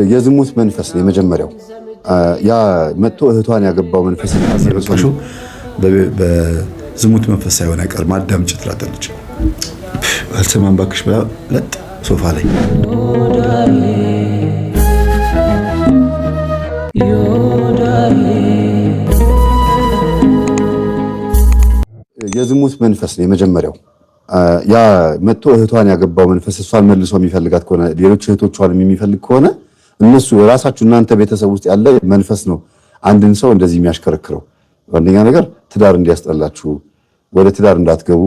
የዝሙት መንፈስ ነው የመጀመሪያው። ያ መጥቶ እህቷን ያገባው መንፈስ ነው። በዝሙት መንፈስ ሳይሆን አይቀርም። አዳምጭ ትላታለች። አልሰማም እባክሽ ብላ ለጥ ሶፋ ላይ የዝሙት መንፈስ ነው የመጀመሪያው። ያ መጥቶ እህቷን ያገባው መንፈስ እሷን መልሶ የሚፈልጋት ከሆነ ሌሎች እህቶቿንም የሚፈልግ ከሆነ እነሱ ራሳችሁ እናንተ ቤተሰብ ውስጥ ያለ መንፈስ ነው አንድን ሰው እንደዚህ የሚያሽከረክረው። አንደኛ ነገር ትዳር እንዲያስጠላችሁ፣ ወደ ትዳር እንዳትገቡ።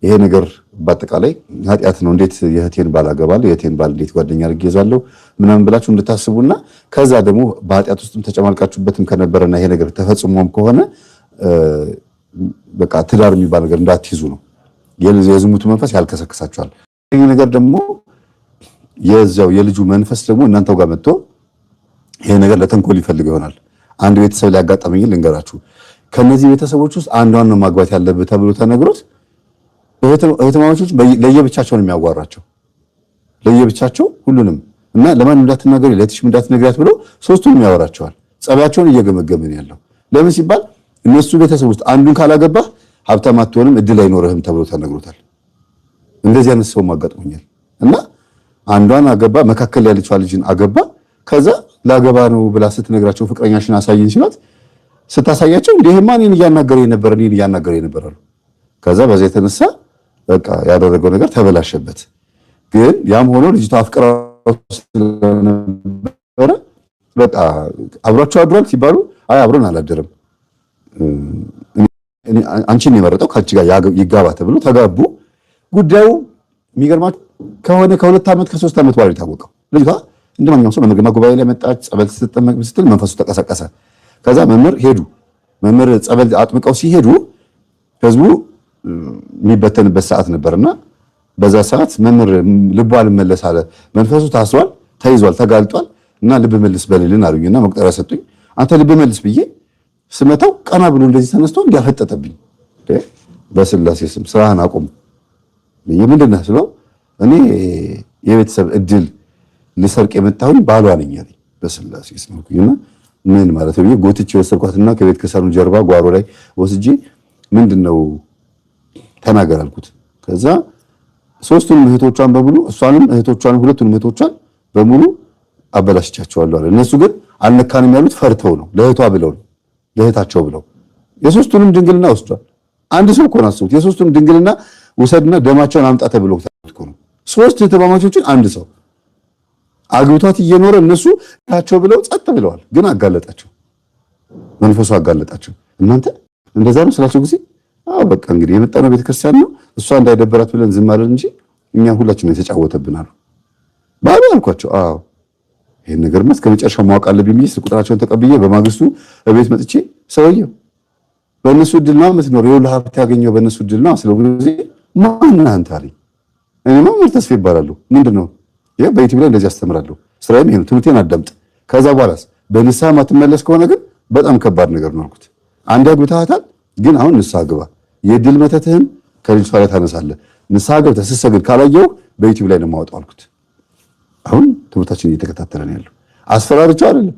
ይሄ ነገር በአጠቃላይ ኃጢአት ነው። እንዴት የእህቴን ባል አገባለሁ፣ የእህቴን ባል እንዴት ጓደኛ አድርጌ ይዛለሁ ምናምን ብላችሁ እንድታስቡና ከዛ ደግሞ በኃጢአት ውስጥም ተጨማልቃችሁበትም ከነበረና ይሄ ነገር ተፈጽሞም ከሆነ በቃ ትዳር የሚባል ነገር እንዳትይዙ ነው። የዝሙቱ መንፈስ ያልከሰከሳችኋል። ይሄ ነገር ደግሞ የዛው የልጁ መንፈስ ደግሞ እናንተው ጋር መጥቶ ይሄ ነገር ለተንኮል ይፈልግ ይሆናል። አንድ ቤተሰብ ሊያጋጠመኝ ልንገራችሁ። ከነዚህ ቤተሰቦች ውስጥ አንዷን ነው ማግባት ያለብህ ተብሎ ተነግሮት እህትማማቾች ለየብቻቸው ነው የሚያዋራቸው፣ ለየብቻቸው ሁሉንም እና ለማን እንዳትናገሪ ለትሽም እንዳትነግሪያት ብሎ ሶስቱንም ያወራቸዋል። ጸባያቸውን እየገመገመን ያለው ለምን ሲባል እነሱ ቤተሰብ ውስጥ አንዱን ካላገባህ ሀብታም አትሆንም፣ እድል አይኖርህም ተብሎ ተነግሮታል። እንደዚህ አይነት ሰው ማጋጥሞኛል። እና አንዷን አገባ፣ መካከል ያለችው ልጅን አገባ። ከዛ ላገባ ነው ብላ ስትነግራቸው ፍቅረኛሽን አሳይን ሲሏት ስታሳያቸው እንደሄማ እኔን እያናገረኝ ነበር አሉ። ከዛ በዛ የተነሳ በቃ ያደረገው ነገር ተበላሸበት። ግን ያም ሆኖ ልጅቷ አፍቅራው ስለነበረ በቃ አብሯቸው አድሯል ሲባሉ አይ አብሮን አላደረም አንቺን የመረጠው ካንቺ ጋር ይጋባ ተብሎ ተጋቡ። ጉዳዩ የሚገርማችሁ ከሆነ ከ2 ዓመት ከ3 ዓመት በኋላ የታወቀው ልጅቷ እንደማንኛውም ሰው በመገማ ጉባኤ ላይ መጣች። ጸበል ስትጠመቅ ስትል መንፈሱ ተቀሰቀሰ። ከዛ መምህር ጸበል አጥምቀው ሲሄዱ ህዝቡ የሚበተንበት ሰዓት ነበርና በዛ ሰዓት መምህር ልቡ አልመለስ አለ። መንፈሱ ታስሯል፣ ተይዟል፣ ተጋልጧል እና ልብ መልስ በልልን አሉኝና መቁጠሪያ ሰጡኝ። አንተ ልብ መልስ ብዬ ስመታው ቀና ብሎ እንደዚህ ተነስቶ እንዲያፈጠጠብኝ በስላሴ ስም ስራህን አቁም ምንድነው ስለው እኔ የቤተሰብ እድል ልሰርቅ የመጣሁኝ ባሏ ነኝ አለኝ። በስላሴ ስም እና ምን ማለት ነው? ጎትቼ ወሰድኳትና ከቤት ከሰሩ ጀርባ ጓሮ ላይ ወስጄ ምንድነው ተናገር አልኩት። ከዛ ሶስቱንም እህቶቿን በሙሉ እሷንም እህቶቿን ሁለቱንም እህቶቿን በሙሉ አበላሽቻቸዋለሁ አለ። እነሱ ግን አልነካንም ያሉት ፈርተው ነው፣ ለእህቷ ብለው ነው፣ ለእህታቸው ብለው። የሶስቱንም ድንግልና ወስዷል። አንድ ሰው እኮ ነው አስቡት። የሶስቱንም ድንግልና ውሰድና ደማቸውን አምጣ ተብሎ እኮ ነው። 3 እህትማማቾችን አንድ ሰው አግብቷት እየኖረ እነሱ ታቸው ብለው ጸጥ ብለዋል። ግን አጋለጣቸው፣ መንፈሱ አጋለጣቸው። እናንተ እንደዛ ነው ስላቸው ጊዜ አዎ በቃ እንግዲህ የመጣነው ቤተክርስቲያን ነው እሷ እንዳይደበራት ብለን ዝም አለን እንጂ እኛ ሁላችንም የተጫወተብን አሉ። ባባ አልኳቸው። አዎ ይሄን ነገር እስከ መጨረሻው ማወቅ አለብኝ ብዬ ቁጥራቸውን ተቀብዬ በማግስቱ እቤት መጥቼ ሰውየው በእነሱ ድል ነው የምትኖር የሁሉ ሀብት ያገኘው በእነሱ ድል ነው ስለው ጊዜ ማን አንተ አለኝ። እኔማ ምን ተስፋ ይባላል ምንድነው በዩቲዩብ ላይ እንደዚህ አስተምራለሁ። ስራዬም ይሄ ነው። ትምህርቴን አዳምጥ። ከዛ በኋላስ በንስሐ ማትመለስ ከሆነ ግን በጣም ከባድ ነገር ነው አልኩት። አንድ አግብተሃታል፣ ግን አሁን ንስሐ ግባ። የድል መተትህን ከልጅቷ ላይ ታነሳለህ። ንስሐ ገብተህ ስትሰግድ ካላየው በዩቲዩብ ላይ ነው የማወጣው አልኩት። አሁን ትምህርታችን እየተከታተለ ነው ያለው። አስፈራርቼው አይደለም።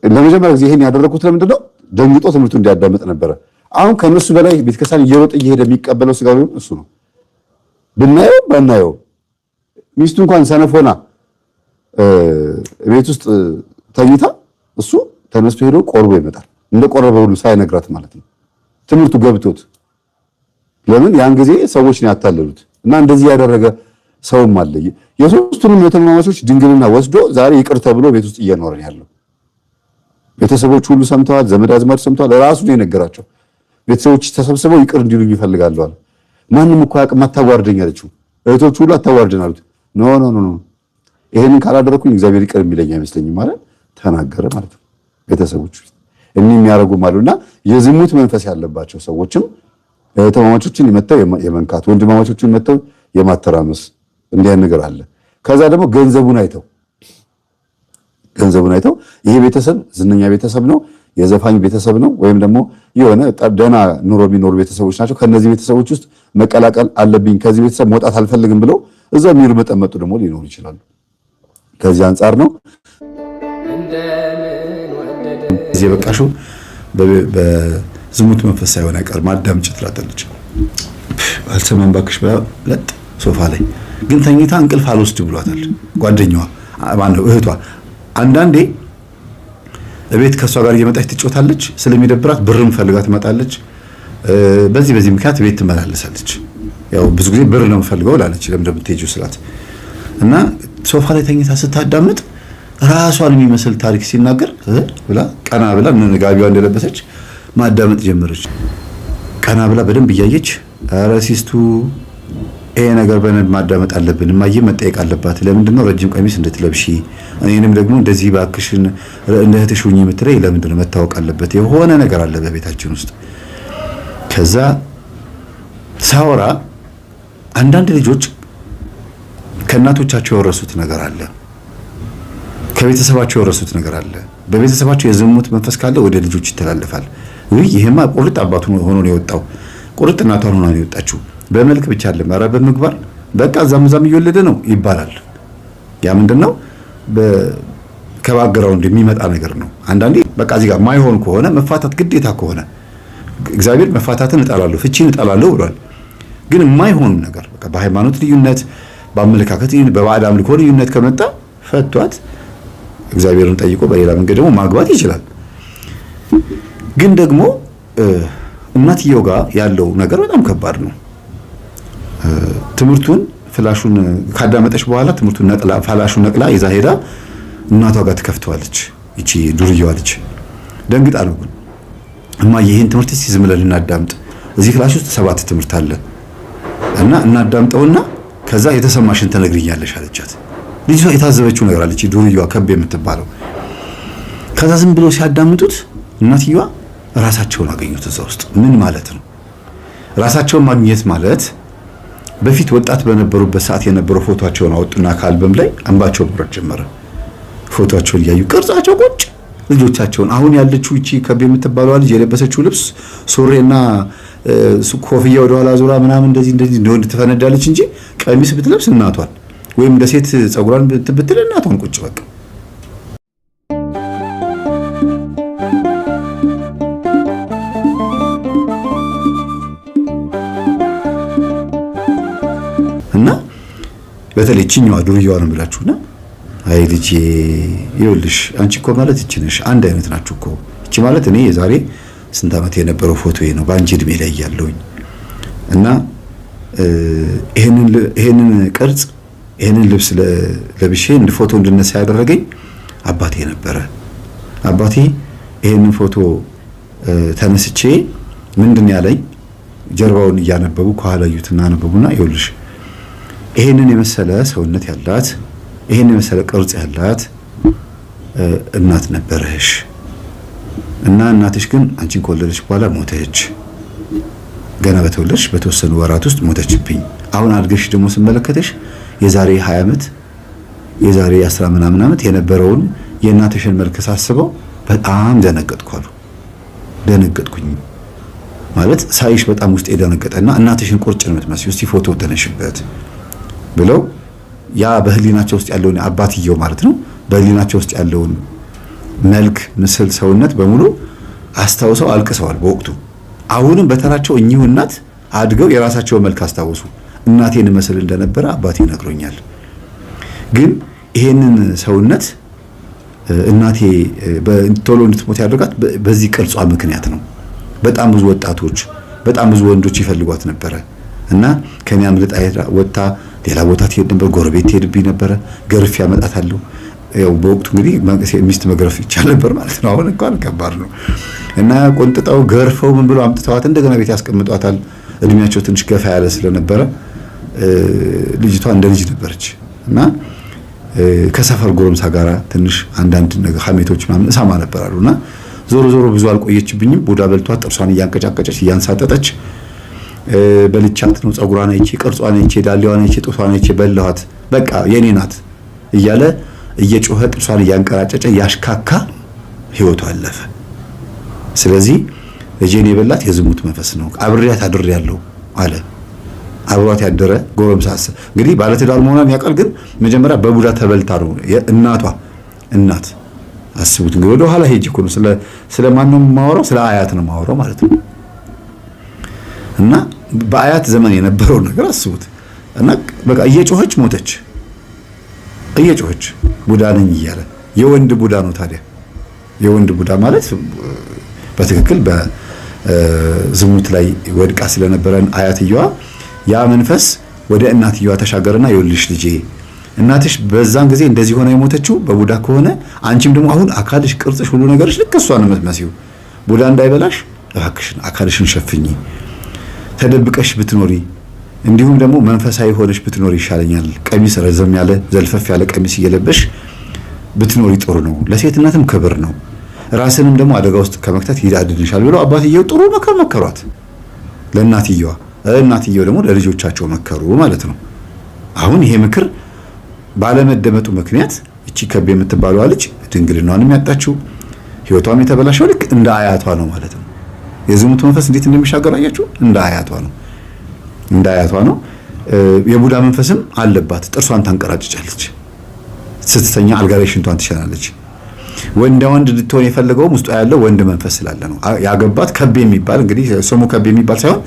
ለመጀመሪያ ጊዜ ይሄን ያደረኩት ለምንድን ነው? ደንግጦ ትምህርቱ እንዲያዳምጥ ነበረ። አሁን ከነሱ በላይ ቤተክርስቲያን እየሮጠ እየሄደ የሚቀበለው ስጋው እሱ ነው። ብናየው ባናየው ሚስቱ እንኳን ሰነፎና ቤት ውስጥ ተኝታ እሱ ተነስቶ ሄዶ ቆርቦ ይመጣል። እንደ ቆረበ ሁሉ ሳይነግራት ማለት ነው። ትምህርቱ ገብቶት ለምን ያን ጊዜ ሰዎች ነው ያታለሉት። እና እንደዚህ ያደረገ ሰውም አለ። የሶስቱንም እህትማማቾች ድንግልና ወስዶ ዛሬ ይቅር ተብሎ ቤት ውስጥ እየኖረ ያለው ቤተሰቦች ሁሉ ሰምተዋል። ዘመድ አዝማድ ሰምተዋል። ራሱ ነው የነገራቸው። ቤተሰቦች ተሰብስበው ይቅር እንዲሉኝ ይፈልጋሉ አለ። ማንም እኮ አቅም አታዋርደኝ አለችው። እህቶች ሁሉ አታዋርደን አሉት። ኖ ይሄንን ካላደረኩኝ እግዚአብሔር ይቅር የሚለኝ አይመስለኝም ማለት ተናገረ ማለት ነው። ቤተሰቦች እኔ የሚያረጉም አሉና የዝሙት መንፈስ ያለባቸው ሰዎችም እህትማማቾችን ይመጣው የመንካት ወንድማማቾችን ይመጣው የማተራመስ እንዲህ አይነት ነገር አለ። ከዛ ደግሞ ገንዘቡን አይተው ይሄ ቤተሰብ ዝነኛ ቤተሰብ ነው፣ የዘፋኝ ቤተሰብ ነው፣ ወይም ደግሞ የሆነ ደህና ኑሮ ቢኖሩ ቤተሰቦች ናቸው። ከነዚህ ቤተሰቦች ውስጥ መቀላቀል አለብኝ፣ ከዚህ ቤተሰብ መውጣት አልፈልግም ብለው እዛው የሚርመጠመጡ ደግሞ ሊኖሩ ይችላሉ። ከዚህ አንጻር ነው እዚህ በቃሽው በዝሙት መንፈስ ሳይሆን አይቀርም አዳምጪ ትላታለች። አልሰማም ባክሽ ብላ ለጥ ሶፋ ላይ ግን ተኝታ እንቅልፍ አልወስድ ብሏታል ጓደኛዋ ማነው እህቷ። አንዳንዴ እቤት ከሷ ጋር እየመጣች ትጮታለች፣ ስለሚደብራት ብርም ፈልጋ ትመጣለች። በዚህ ምክንያት ቤት ትመላለሳለች። ያው ብዙ ጊዜ ብር ነው የምፈልገው ላለች ለምን እንደምትሄጂው ስላት እና ሶፋ ላይ ተኝታ ስታዳምጥ ራሷን የሚመስል ታሪክ ሲናገር ብላ ቀና ብላ ጋቢዋ እንደለበሰች ማዳመጥ ጀመረች። ቀና ብላ በደንብ እያየች ኧረ ሲስቱ ይሄ ነገር በነድ ማዳመጥ አለብን፣ እማዬ መጠየቅ አለባት። ለምንድን ነው ረጅም ቀሚስ እንድትለብሺ እኔንም ደግሞ እንደዚህ ባክሽን እንደ እህትሽ ሁኚ የምትለኝ ለምንድን ነው? መታወቅ አለበት። የሆነ ነገር አለ በቤታችን ውስጥ። ከዛ ሳወራ አንዳንድ ልጆች ከእናቶቻቸው የወረሱት ነገር አለ፣ ከቤተሰባቸው የወረሱት ነገር አለ። በቤተሰባቸው የዝሙት መንፈስ ካለ ወደ ልጆች ይተላለፋል። ይሄማ ቁርጥ አባቱ ሆኖ ነው የወጣው፣ ቁርጥ እናቷን ሆና ነው የወጣችው። በመልክ ብቻ አይደለም፣ ኧረ በምግባር በቃ ዛም እየወለደ ነው ይባላል። ያ ምንድነው ከባግራውንድ የሚመጣ ነገር ነው። አንዳንዴ በቃ እዚህ ጋር ማይሆን ከሆነ መፋታት ግዴታ ከሆነ እግዚአብሔር መፋታትን እጠላለሁ ፍቺን እጠላለሁ ብሏል። ግን የማይሆን ነገር በቃ በሃይማኖት ልዩነት፣ በአመለካከት ልዩነት፣ በባዕድ አምልኮ ልዩነት ከመጣ ፈቷት እግዚአብሔርን ጠይቆ በሌላ መንገድ ደግሞ ማግባት ይችላል። ግን ደግሞ እናትየው ጋር ያለው ነገር በጣም ከባድ ነው። ትምህርቱን ፍላሹን ካዳመጠች በኋላ ትምህርቱን ፍላሹን ነቅላ ይዛ ሄዳ እናቷ ጋር ትከፍተዋለች። እቺ ዱርዬዋ ልጅ ደንግጣ ነው ግን እማዬ ይሄን ትምህርት እስቲ ዝም ብለን እናዳምጥ፣ እዚህ ክላስ ውስጥ 7 ትምህርት አለ እና እናዳምጠውና ከዛ የተሰማሽን ትነግሪኛለሽ አለቻት። ልጅቷ የታዘበችው ነገር አለች ዱርዬዋ ከብ የምትባለው። ከዛ ዝም ብሎ ሲያዳምጡት እናትየዋ ራሳቸውን አገኙት እዛ ውስጥ። ምን ማለት ነው ራሳቸውን ማግኘት ማለት? በፊት ወጣት በነበሩበት ሰዓት የነበረው ፎቶአቸውን አወጡና ከአልበም ላይ እንባቸው መውረድ ጀመረ። ፎቶአቸውን እያዩ ቅርጻቸው ቁጭ ልጆቻቸውን አሁን ያለችው እቺ ከብ የምትባለው ልጅ የለበሰችው ልብስ ሱሪና ኮፍያ ወደ ኋላ ዙራ ምናምን እንደዚህ እንደወንድ ትፈነዳለች እንጂ ቀሚስ ብትለብስ እናቷን ወይም እንደ ሴት ጸጉሯን ብትል እናቷን ቁጭ በቃ። እና በተለይ እቺኛዋ ዱርዬዋ ነው ብላችሁና አይ ልጄ ይኸውልሽ አንቺ እኮ ማለት እቺ ነሽ፣ አንድ አይነት ናችሁ እኮ። እቺ ማለት እኔ የዛሬ ስንት ዓመት የነበረው ፎቶዬ ነው በአንቺ እድሜ ላይ ያለውኝ እና ይሄንን ቅርጽ ይሄንን ልብስ ለብሼ እንደ ፎቶ እንድነሳ ያደረገኝ አባቴ ነበረ። አባቴ ይሄንን ፎቶ ተነስቼ ምንድን ያለኝ ጀርባውን እያነበቡ ከኋላ እዩትና አነበቡና ይኸውልሽ ይሄንን የመሰለ ሰውነት ያላት ይሄን የመሰለ ቅርጽ ያላት እናት ነበረሽ እና እናትሽ ግን አንቺን ከወለደች በኋላ ሞተች። ገና በተወለድሽ በተወሰኑ ወራት ውስጥ ሞተችብኝ። አሁን አድገሽ ደግሞ ስመለከተሽ የዛሬ 20 ዓመት የዛሬ 10 ምናምን ዓመት የነበረውን የእናትሽን መልክ ሳስበው በጣም ደነገጥኩኝ። ማለት ሳይሽ በጣም ውስጥ የደነገጠና እናትሽን ቁርጭ ነው የምትመስዪው፣ እስቲ ፎቶ ተነሽበት ብለው ያ በህሊናቸው ውስጥ ያለውን አባትየው ማለት ነው በህሊናቸው ውስጥ ያለውን መልክ ምስል ሰውነት በሙሉ አስታውሰው አልቅሰዋል በወቅቱ። አሁንም በተራቸው እኚሁ እናት አድገው የራሳቸው መልክ አስታወሱ። እናቴን መስል እንደነበረ አባቴ ነግሮኛል። ግን ይሄንን ሰውነት እናቴ ቶሎ እንድትሞት ያደርጋት በዚህ ቅርጿ ምክንያት ነው። በጣም ብዙ ወጣቶች በጣም ብዙ ወንዶች ይፈልጓት ነበረ እና ከኛ አምልጣ ወጣ ሌላ ቦታ ትሄድ ነበር፣ ጎረቤት ትሄድብኝ ነበረ፣ ገርፍ ያመጣታለሁ። ያው በወቅቱ እንግዲህ ሚስት መግረፍ ይቻል ነበር ማለት ነው። አሁን እንኳን ከባድ ነው እና ቆንጥጣው ገርፈው ምን ብሎ አምጥተዋት እንደገና ቤት ያስቀምጧታል። እድሜያቸው ትንሽ ገፋ ያለ ስለነበረ ልጅቷ እንደ ልጅ ነበረች እና ከሰፈር ጎረምሳ ጋራ ትንሽ አንዳንድ ነገር ሐሜቶች ምናምን እሰማ ነበር አሉና ዞሮ ብዙ አልቆየችብኝም። ቡዳ በልቷት ጥርሷን እያንቀጫቀጨች እያንሳጠጠች በልቻት ነው ጸጉሯን አይቼ ቅርጿን አይቼ ዳሌዋን አይቼ ጡቷን አይቼ በላኋት በቃ የኔ ናት እያለ እየጮኸ ጥርሷን እያንቀራጨጨ ያሽካካ ህይወቱ አለፈ። ስለዚህ ልጄን የበላት የዝሙት መንፈስ ነው፣ አብሬያት አድሬያለሁ አለ። አብሯት ያደረ ጎረምሳ እንግዲህ ባለትዳር መሆኗን ያውቃል። ግን መጀመሪያ በቡዳ ተበልታ ነው የእናቷ እናት። አስቡት እንግዲህ ወደ ኋላ ሄጅ እኮ ነው ስለ ማን ነው የማወራው? ስለ አያት ነው የማወራው ማለት ነው። እና በአያት ዘመን የነበረው ነገር አስቡት። እና በቃ እየጮኸች ሞተች። እየጮኸች ቡዳ ነኝ እያለ የወንድ ቡዳ ነው ታዲያ። የወንድ ቡዳ ማለት በትክክል በዝሙት ላይ ወድቃ ስለነበረን አያትየዋ ያ መንፈስ ወደ እናትየዋ ተሻገረና ይኸውልሽ ልጄ እናትሽ በዛን ጊዜ እንደዚህ ሆነ የሞተችው በቡዳ ከሆነ አንቺም ደግሞ አሁን አካልሽ፣ ቅርጽሽ፣ ሁሉ ነገርሽ ልክ እሷ ነው የምትመስዪው። ቡዳ እንዳይበላሽ እባክሽን አካልሽን ሸፍኚ፣ ተደብቀሽ ብትኖሪ እንዲሁም ደግሞ መንፈሳዊ ሆነሽ ብትኖሪ ይሻለኛል። ቀሚስ ረዘም ያለ ዘልፈፍ ያለ ቀሚስ እየለበሽ ብትኖሪ ጥሩ ነው፣ ለሴትነትም ክብር ነው፣ ራስንም ደግሞ አደጋ ውስጥ ከመክተት ይዳድንሻል ብለው አባትየው ጥሩ ምክር መከሯት ለእናትየዋ። እናትየው ደግሞ ለልጆቻቸው መከሩ ማለት ነው። አሁን ይሄ ምክር ባለመደመጡ ምክንያት እቺ ከቤ የምትባለው ልጅ ድንግልናዋንም ያጣችው ህይወቷም የተበላሸው ልክ እንደ አያቷ ነው ማለት ነው። የዝሙት መንፈስ እንዴት እንደሚሻገር አያችሁ? እንደ አያቷ ነው፣ እንደ አያቷ ነው። የቡዳ መንፈስም አለባት። ጥርሷን ታንቀራጭጫለች፣ ስትተኛ አልጋ ላይ ሽንቷን ትሸናለች። ወንድ ልትሆን የፈለገውም ውስጧ ያለው ወንድ መንፈስ ስላለ ነው። ያገባት ከቤ የሚባል እንግዲህ ስሙ ከቤ የሚባል ሳይሆን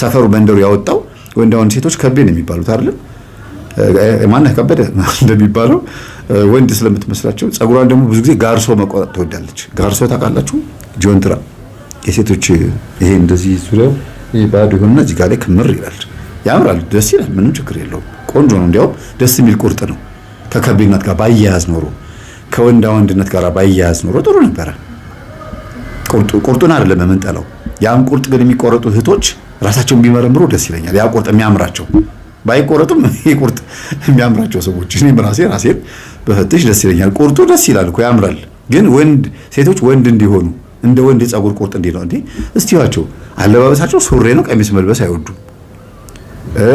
ሰፈሩ መንደሩ ያወጣው ወንድ ሴቶች ከቤ ነው የሚባሉት አይደል? ማነህ ከበደ እንደሚባለው ወንድ ስለምትመስላቸው ጸጉሯን ደግሞ ብዙ ጊዜ ጋርሶ መቆረጥ ትወዳለች። ጋርሶ ታውቃላችሁ? ጆንትራ የሴቶች ይሄ እንደዚህ ዙሪያው ይሄ ባዶ ይሆንና እዚህ ጋር ላይ ክምር ይላል። ያምራል፣ ደስ ይላል፣ ምንም ችግር የለውም። ቆንጆ ነው። እንዲያው ደስ የሚል ቁርጥ ነው። ከከቤነት ጋር ባያያዝ ኖሮ ከወንዳ ወንድነት ጋር ባያያዝ ኖሮ ጥሩ ነበረ። ቁርጡን አይደለም የምንጠላው። ያን ቁርጥ ግን የሚቆረጡ እህቶች ራሳቸውን ቢመረምሩ ደስ ይለኛል። ያ ቁርጥ የሚያምራቸው ባይቆረጡም ይሄ ቁርጥ የሚያምራቸው ሰዎች እኔም ራሴን በፈትሽ ደስ ይለኛል። ቁርጡ ደስ ይላል እኮ ያምራል። ግን ሴቶች ወንድ እንዲሆኑ እንደ ወንድ የፀጉር ቁርጥ እንዲለው እንዴ እስቲዋቸው አለባበሳቸው ሱሪ ነው፣ ቀሚስ መልበስ አይወዱም።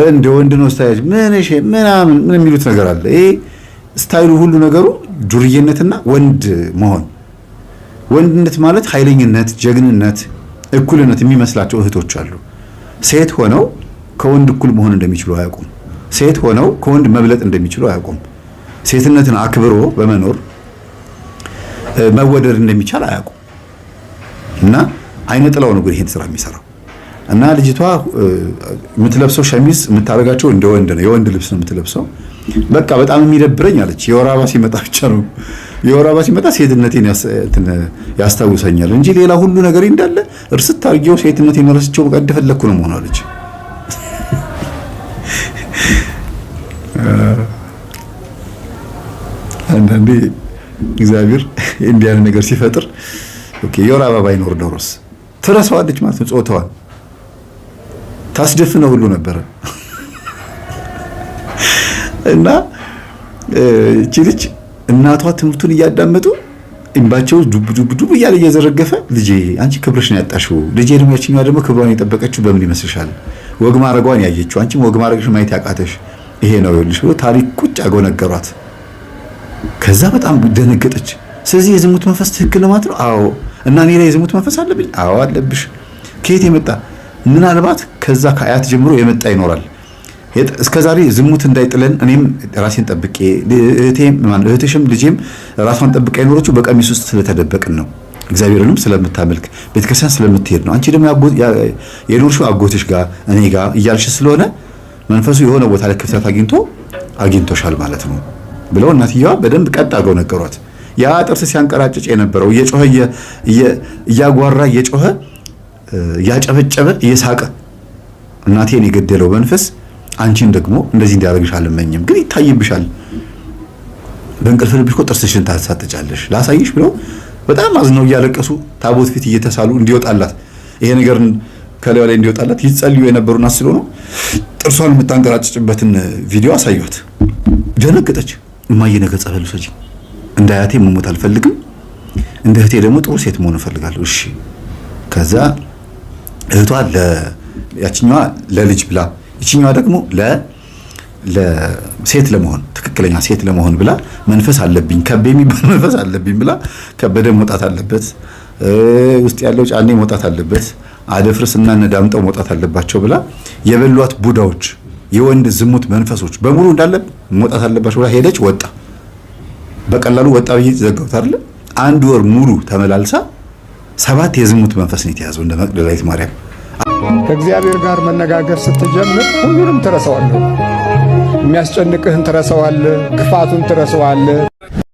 እንደ ወንድ ነው ስታይል ምናምን ምን የሚሉት ነገር አለ። ይሄ ስታይሉ ሁሉ ነገሩ ዱርዬነትና ወንድ መሆን። ወንድነት ማለት ኃይለኝነት፣ ጀግንነት፣ እኩልነት የሚመስላቸው እህቶች አሉ። ሴት ሆነው ከወንድ እኩል መሆን እንደሚችሉ አያውቁም። ሴት ሆነው ከወንድ መብለጥ እንደሚችሉ አያውቁም። ሴትነትን አክብሮ በመኖር መወደድ እንደሚቻል አያውቁም። እና አይነ ጥላው ነው ይሄን ስራ የሚሰራው። እና ልጅቷ የምትለብሰው ሸሚዝ የምታደርጋቸው እንደ ወንድ ነው፣ የወንድ ልብስ ነው የምትለብሰው። በቃ በጣም የሚደብረኝ አለች። የወር አበባ ሲመጣ ብቻ ነው የወር አበባ ሲመጣ ሴትነቴን ያስታውሰኛል እንጂ ሌላ ሁሉ ነገር እንዳለ እርስት አድርጌው ሴትነቴን ረስቼው በቃ እንደፈለኩ ነው መሆን አለች። አንዳንዴ እግዚአብሔር እንዲህ ያለ ነገር ሲፈጥር የወር አበባ ይኖር ኖሮስ ትረሳዋለች ማለት ነው። ጾታዋን ታስደፍነው ሁሉ ነበረ። እና እቺ ልጅ እናቷ ትምህርቱን እያዳመጡ እንባቸው ዱብ እያለ እየዘረገፈ ልጄ አንቺ ክብርሽን ያጣሽው፣ ልጄ ደግሞ ያቺኛዋ ደግሞ ክብሯን የጠበቀችው በምን ይመስልሻል? ወግ ማረጓን ያየችው፣ አንቺም ወግ ማረግሽን ማየት ያቃተሽ ይሄ ነው ይልሽ ብሎ ታሪክ ቁጭ አገው ነገሯት። ከዛ በጣም ደነገጠች። ስለዚህ የዝሙት መንፈስ ትክክል ነው ማለት ነው? አዎ። እና እኔ ላይ የዝሙት መንፈስ አለብኝ? አዎ አለብሽ። ከየት የመጣ? ምናልባት ከዛ ከአያት ጀምሮ የመጣ ይኖራል። እስከዛሬ ዝሙት እንዳይጥለን እኔም ራሴን ጠብቄ እህትሽም ልጄም ራሷን ጠብቃ የኖረችው በቀሚስ ውስጥ ስለተደበቅን ነው። እግዚአብሔርንም ስለምታመልክ ቤተክርስቲያን ስለምትሄድ ነው። አንቺ ደግሞ የኖርሽው አጎትሽ ጋር እኔ ጋር እያልሽ ስለሆነ መንፈሱ የሆነ ቦታ ላይ ክፍተት አግኝቶሻል ማለት ነው ብለው እናትየዋ በደንብ ቀጥ አድርገው ነገሯት። ያ ጥርስ ሲያንቀራጭጭ የነበረው እየጮኸ እያጓራ እየጮኸ እያጨበጨበ እየሳቀ እናቴን የገደለው መንፈስ አንቺን ደግሞ እንደዚህ እንዲያደርግሽ አልመኝም፣ ግን ይታይብሻል። በእንቅልፍ ልብሽ እኮ ጥርስሽን ታሳጥጫለሽ ላሳይሽ ብለው በጣም አዝነው እያለቀሱ ታቦት ፊት እየተሳሉ እንዲወጣላት ይሄ ነገር ከላዩ ላይ እንዲወጣላት ይጸልዩ የነበሩና ስለሆነ ጥርሷን የምታንቀራጭጭበትን ቪዲዮ አሳዩት። ደነገጠች። እማዬ ነገ ጸበል ውሰጂ፣ እንደ አያቴ መሞት አልፈልግም፣ እንደ እህቴ ደግሞ ጥሩ ሴት መሆን እፈልጋለሁ። እሺ። ከዛ እህቷ ያችኛዋ ለልጅ ብላ ይችኛዋ ደግሞ ለሴት ለመሆን ትክክለኛ ሴት ለመሆን ብላ መንፈስ አለብኝ ከቤ የሚባል መንፈስ አለብኝ ብላ ከበደ መውጣት አለበት፣ ውስጥ ያለው ጫኔ መውጣት አለበት፣ አደፍርስና ነዳምጠው መውጣት አለባቸው ብላ የበሏት ቡዳዎች የወንድ ዝሙት መንፈሶች በሙሉ እንዳለ መውጣት አለባቸው ብላ ሄደች። ወጣ በቀላሉ ወጣ ብዬ ዘጋሁት አይደል? 1 ወር ሙሉ ተመላልሳ 7 የዝሙት መንፈስ ነው የተያዘው እንደ መቅደላዊት ማርያም። ከእግዚአብሔር ጋር መነጋገር ስትጀምር ሁሉንም ትረሳዋለህ። የሚያስጨንቅህን ትረሳዋለህ፣ ግፋቱን ትረሳዋለህ።